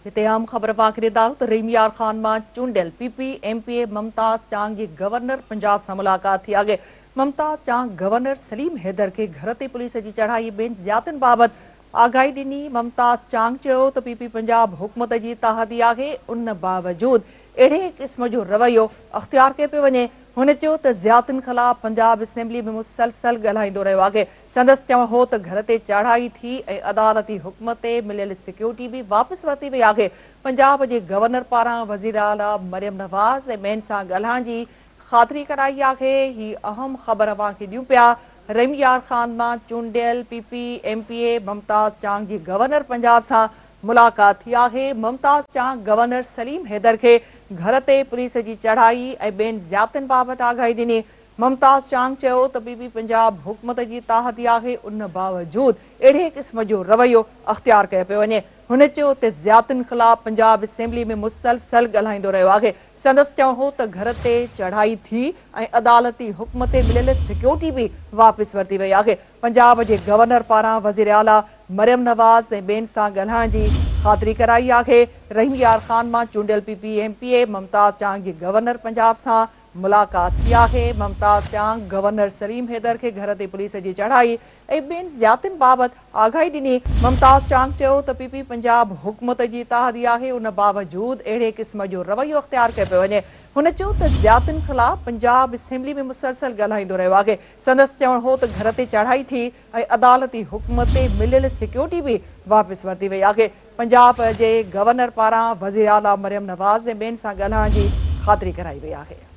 हिते आम ख़बर वाक़िरे दारो त रहीम यार ख़ान मां चूंडियल पीपी एमपीए ममताज़ चांग जी गवर्नर पंजाब सां मुलाक़ात थी आहे। ममताज़ चांग गवर्नर सलीम हैदर खे घर ते पुलिस जी चढ़ाई ॿियनि ज़ियातुनि बाबति आगाही ॾिनी। ममताज़ चांग चयो त पीपी पंजाब हुकूमत जी ताहदी आहे, उन बावजूद अहिड़े क़िस्म जो रवैयो अख़्तियार कयो पियो वञे। हुन चयो त ज़ियातुनि ख़िलाफ़ पंजाब असेंबली में मुसलसल ॻाल्हाईंदो रहियो आहे। संदसि चवणु हो त घर ते चढ़ाई थी ऐं अदालती हुकम ते मिलियल सिक्योरिटी बि वापसि वरिती वई आहे। पंजाब जे गवर्नर पारां वज़ीर आला मरियम नवाज़ ऐं ॿियनि सां ॻाल्हाइण जी ख़ातिरी कराई आहे। ही अहम ख़बर अव्हांखे ॾियूं पिया। रहीम यार ख़ान मां चूंडियल पीपी एमपीए ममताज़ चांग जी गवर्नर पंजाब सां मुलाक़ात थी आहे। ममताज़ चांग गवर्नर सलीम हैदर खे घर ते पुलिस जी चढ़ाई ऐं ॿियनि ज़ियातुनि बाबति आगाही ॾिनी। ममताज़ चांग चयो त पीपी पंजाब हुकूमत जी ताहदी आहे, उन बावजूद अहिड़े क़िस्म जो रवैयो अख़्तियार कयो पियो वञे। हुन चयो त ज़ियातुनि ख़िलाफ़ पंजाब असेंबली में मुसलसल ॻाल्हाईंदो रहियो आहे। संदसि चवणु हो त घर ते चढ़ाई थी ऐं अदालती हुकम ते मिलियल सिक्योरिटी बि वापसि वरिती वई आहे। पंजाब जे गवर्नर पारां वज़ीर आला मरियम नवाज़ ऐं ॿियनि सां ॻाल्हाइण जी ख़ातिरी कराई आहे। रहीम यार ख़ान मां चूंडियल पीपी एमपीए ममताज़ चांग जी गवर्नर पंजाब सां मुलाक़ात थी आहे। ममताज़ चांग गवर्नर सलीम हैदर खे घर ते पुलिस जी चढ़ाई ऐं ॿियनि ज़ियातुनि बाबति आगाही ॾिनी। ममताज़ चांग चयो त पीपी पंजाब हुकूमत जी ताहदी आहे, उन बावजूद अहिड़े क़िस्म जो रवैयो अख़्तियार कयो पियो वञे। हुन चयो त ज़ियातुनि ख़िलाफ़ पंजाब असेंबली में मुसलसल ॻाल्हाईंदो रहियो आहे। संदसि चवणु हो त घर ते चढ़ाई थी ऐं अदालती हुकम ते मिलियल सिक्योरिटी बि वापसि वरिती वई आहे। पंजाब जे गवर्नर पारां वज़ीर आला मरियम नवाज़ ऐं ॿियनि सां ॻाल्हाइण जी ख़ातिरी कराई वई आहे।